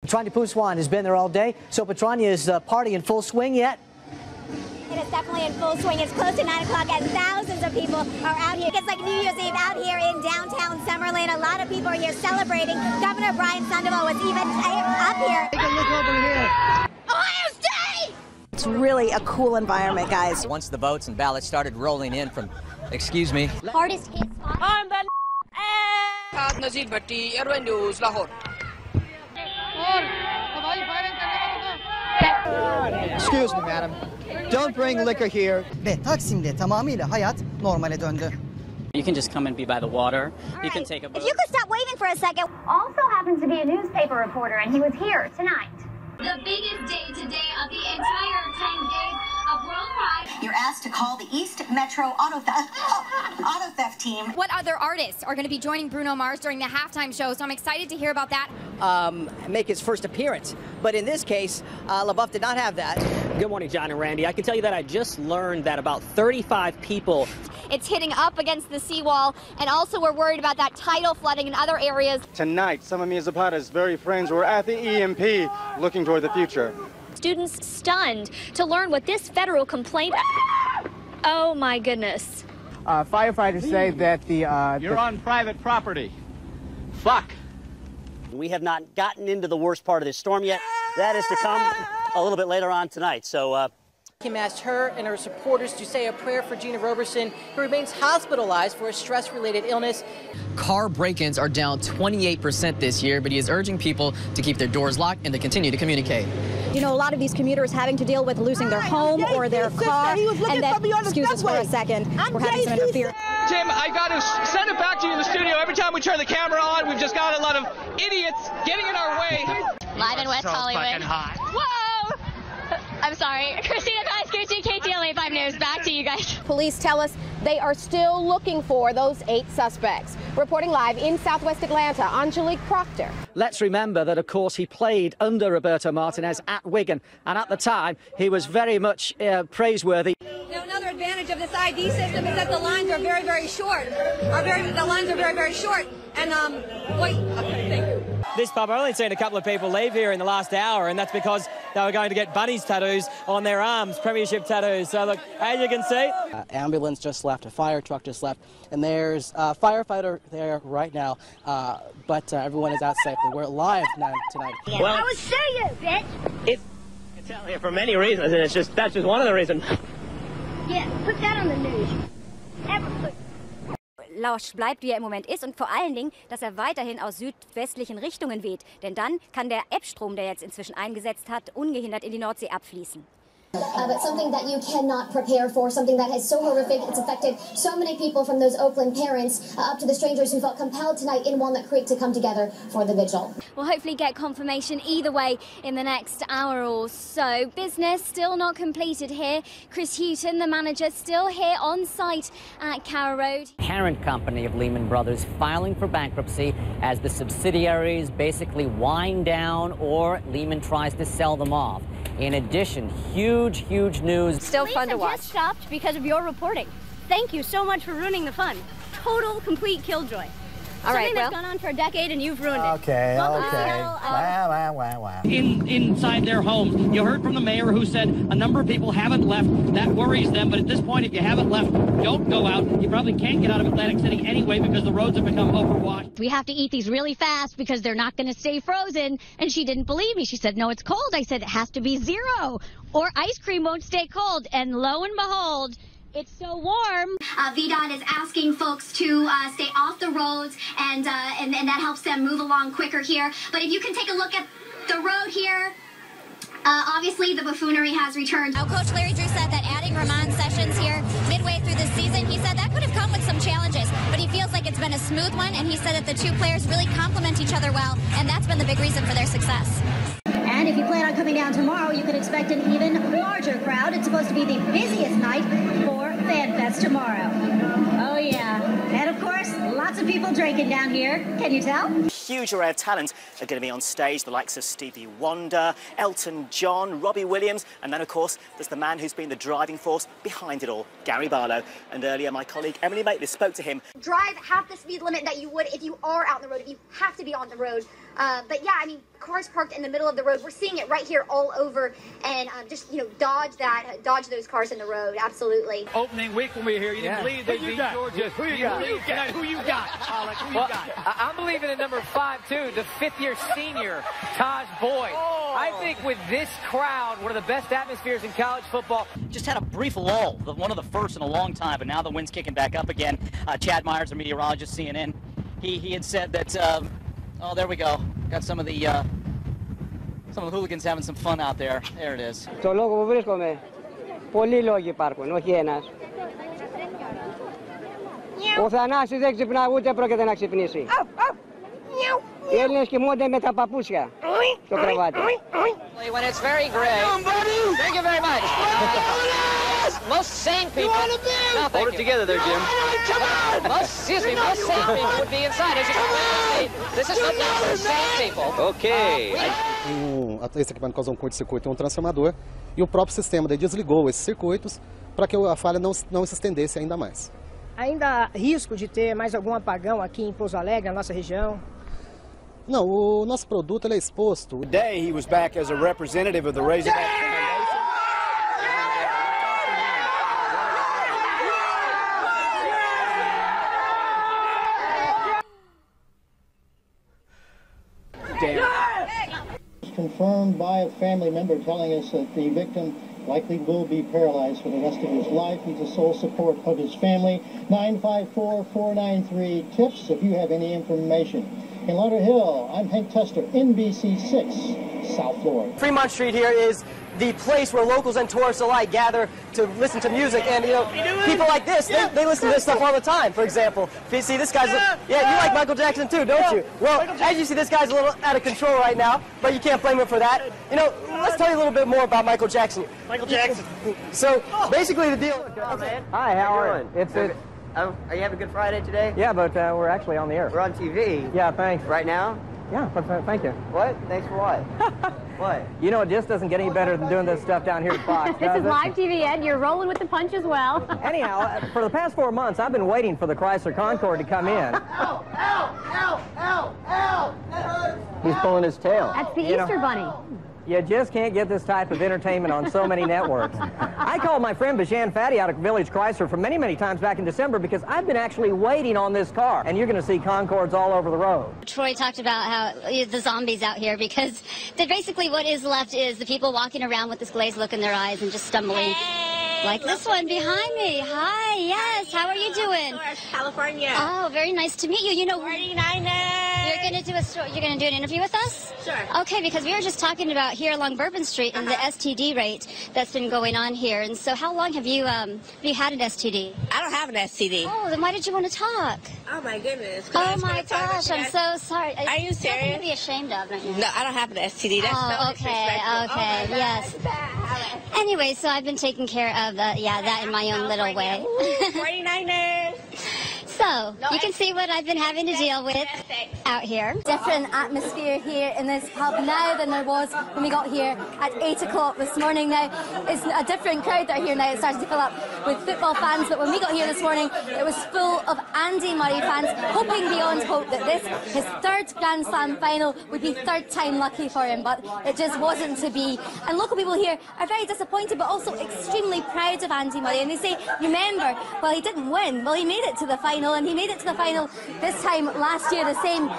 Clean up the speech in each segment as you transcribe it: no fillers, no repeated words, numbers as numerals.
Petrania Puswan has been there all day. So Petrania's party in full swing yet? It is definitely in full swing. It's close to 9 o'clock and thousands of people are out here. It's like New Year's Eve out here in downtown Summerlin. A lot of people are here celebrating. Governor Brian Sandoval was even up here. Take a look over here. Ohio State! It's really a cool environment, guys. Once the votes and ballots started rolling in from, excuse me. Hardest hit spot. I'm the Excuse me, madam. Don't bring liquor here. Ve Taksim'de tamamıyla hayat normale döndü. You can just come and be by the water. You can take a boat. If you could stop waving for a second. Also happens to be a newspaper reporter, and he was here tonight. The biggest day today of the entire 10 days of World Pride. You're asked to call the East Metro Auto Theft team. What other artists are going to be joining Bruno Mars during the halftime show? So I'm excited to hear about that. Make his first appearance. But in this case, LaBeouf did not have that. Good morning, John and Randy. I can tell you that I just learned that about 35 people. It's hitting up against the seawall, and also we're worried about that tidal flooding in other areas. Tonight, some of Mia Zapata's very friends were at the EMP looking toward the future. Students stunned to learn what this federal complaint... Oh, my goodness. Firefighters say that You're on private property. Fuck. We have not gotten into the worst part of this storm yet. That is to come a little bit later on tonight. So, Kim asked her and her supporters to say a prayer for Gina Roberson, who remains hospitalized for a stress-related illness. Car break-ins are down 28% this year, but he is urging people to keep their doors locked and to continue to communicate. You know, a lot of these commuters having to deal with losing their home or their car. And then, excuse us for a second, we're having some interference. Tim, I got to send it back to you in the studio. Every time we turn the camera on, we've just got a lot of idiots getting in our way. Live in West Hollywood. Fucking hot. Whoa! I'm sorry. Christina Kaiskouchi, KTLA 5 News. Back to you guys. Police tell us they are still looking for those 8 suspects. Reporting live in Southwest Atlanta, Angelique Proctor. Let's remember that, of course, he played under Roberto Martinez at Wigan, and at the time, he was very much praiseworthy. Now, another advantage of this ID system is that the lines are very, very short. The lines are very, very short. And, wait, okay, thank you. This pub, I've only seen a couple of people leave here in the last hour, and that's because they were going to get bunnies tattoos on their arms, premiership tattoos. So, look, as you can see... Ambulance just left, a fire truck just left, and there's a firefighter there right now, but everyone is out safely. We're live now tonight. Well, I will show you, bitch! It's out here for many reasons, and that's just one of the reasons. Yeah, put that on the news. Ever put... Lausch bleibt, wie er im Moment ist, und vor allen Dingen, dass er weiterhin aus südwestlichen Richtungen weht. Denn dann kann der Ebbstrom, der jetzt inzwischen eingesetzt hat, ungehindert in die Nordsee abfließen. But something that you cannot prepare for, something that is so horrific, it's affected so many people, from those Oakland parents up to the strangers who felt compelled tonight in Walnut Creek to come together for the vigil. We'll hopefully get confirmation either way in the next hour or so. Business still not completed here. Chris Houghton, the manager, still here on site at Carrow Road. Parent company of Lehman Brothers filing for bankruptcy as the subsidiaries basically wind down or Lehman tries to sell them off. In addition, huge news. Still fun to watch. Just stopped because of your reporting. Thank you so much for ruining the fun. Total, complete killjoy. All right, Something that's gone on for a decade and you've ruined it. Okay. Wow. Inside their homes. You heard from the mayor who said a number of people haven't left. That worries them. But at this point, if you haven't left, don't go out. You probably can't get out of Atlantic City anyway because the roads have become overwashed. We have to eat these really fast because they're not going to stay frozen. And she didn't believe me. She said, no, it's cold. I said, it has to be 0 or ice cream won't stay cold. And lo and behold, it's so warm. VDOT is asking folks to stay off the roads, and that helps them move along quicker here. But if you can take a look at the road here, obviously the buffoonery has returned. Now, Coach Larry Drew said that adding Ramon Sessions here midway through the season, he said that could have come with some challenges, but he feels like it's been a smooth one, and he said that the two players really complement each other well, and that's been the big reason for their success. And if you plan on coming down tomorrow, you can expect an even larger crowd. It's supposed to be the busiest night for FanFest tomorrow. Oh, yeah. And, of course, live Lots of people drinking down here. Can you tell? Huge array of talent are going to be on stage. The likes of Stevie Wonder, Elton John, Robbie Williams, and then, of course, there's the man who's been the driving force behind it all, Gary Barlow. And earlier, my colleague Emily Maitlis spoke to him. Drive half the speed limit that you would if you are out on the road, if you have to be on the road. But yeah, I mean, cars parked in the middle of the road. We're seeing it right here all over, and just, you know, dodge those cars in the road. Absolutely. Opening week when we were here, you didn't believe they'd beat Georgia. Who you got? Who you got? Alex, who you got? I'm believing in number 5 too, the 5th-year senior, Taj Boyd. I think with this crowd, one of the best atmospheres in college football. Just had a brief lull, one of the first in a long time, but now the wind's kicking back up again. Chad Myers, a meteorologist, CNN, he had said that. Oh, there we go. Got some of the hooligans having some fun out there. There it is. Το λόγο που βρίσκομαι, πολλοί λόγοι υπάρχουν, όχι ένας. Ο Θανάσης δεν ξυπνά, ούτε πρόκειται να ξυπνήσει. Οι Έλληνες κοιμούνται με τα παπούσια στο κρεβάτι. When it's very gray. Thank you very much. Most sane people. No, hold it together there, Jim. Most sane people would be inside. As you can see, this is not for sane people. Okay. Esse equipamento causou um curto-circuito em um transformador e o próprio sistema daí desligou esses circuitos para que a falha não se estendesse ainda mais. Ainda há risco de ter mais algum apagão aqui em Pouso Alegre, na nossa região? Não, o nosso produto ele é exposto. Today he was back as a representative of the Razorback Foundation. Confirmed by a family member telling us that the victim likely will be paralyzed for the rest of his life. He's the sole support of his family. 954-493-TIPS if you have any information. In Lauderhill, I'm Hank Tester, NBC6, South Florida. Fremont Street here is the place where locals and tourists alike gather to listen to music, and you know, people like this, they listen to this stuff all the time. For example, if you see this guy's, you like Michael Jackson too, don't you? Well, as you see, this guy's a little out of control right now, but you can't blame him for that. You know, let's tell you a little bit more about Michael Jackson. Michael Jackson. So basically, the deal. Hi, how are you? Are you having a good Friday today? Yeah, but we're actually on the air. We're on TV. Yeah, thanks. Right now? Yeah, thank you. What? Thanks for what? What? You know, it just doesn't get any better than doing this stuff down here at Fox. This is live TV, Ed. You're rolling with the punch as well. Anyhow, for the past 4 months, I've been waiting for the Chrysler Concorde to come in. Ow! Ow! Ow! Ow! Ow! He's pulling his tail. That's the Easter Bunny. You just can't get this type of entertainment on so many networks. I called my friend Bijan Fatty out of Village Chrysler for many, many times back in December because I've been actually waiting on this car. And you're going to see Concordes all over the road. Troy talked about how the zombies out here because basically what is left is the people walking around with this glazed look in their eyes and just stumbling. Like this one behind me. Hi, yes. How are you doing? California. Oh, very nice to meet you. You know, 49ers. You're going to do you're going to do an interview with us? Sure. Okay, because we were just talking about here along Bourbon Street and the STD rate that's been going on here. And so how long have you had an STD? I don't have an STD. Oh, then why did you want to talk? Oh my goodness. Oh my gosh, I'm so sorry. Are you serious? Something to be ashamed of, don't you? No, I don't have an STD. That's oh, okay, yes. Anyway, so I've been taking care of that in my own little way. 49ers. So, you can see what I've been having to deal with out here. Different atmosphere here in this pub now than there was when we got here at 8 o'clock this morning. Now, it's a different crowd that are here now. It's starting to fill up with football fans, but when we got here this morning, it was full of Andy Murray fans, hoping beyond hope that this, his third Grand Slam final, would be third time lucky for him, but it just wasn't to be. And local people here are very disappointed, but also extremely proud of Andy Murray. And they say, remember, well, he didn't win. Well, he made it to the final, and he made it to the final this time last year, the same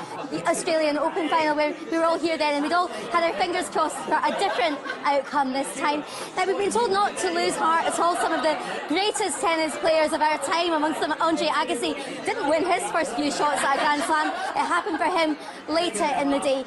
Australian Open final where we were all here then, and we'd all had our fingers crossed for a different outcome this time. Now, we've been told not to lose heart at all. Some of the greatest tennis players of our time, amongst them Andre Agassi, didn't win his first few shots at a Grand Slam. It happened for him later in the day.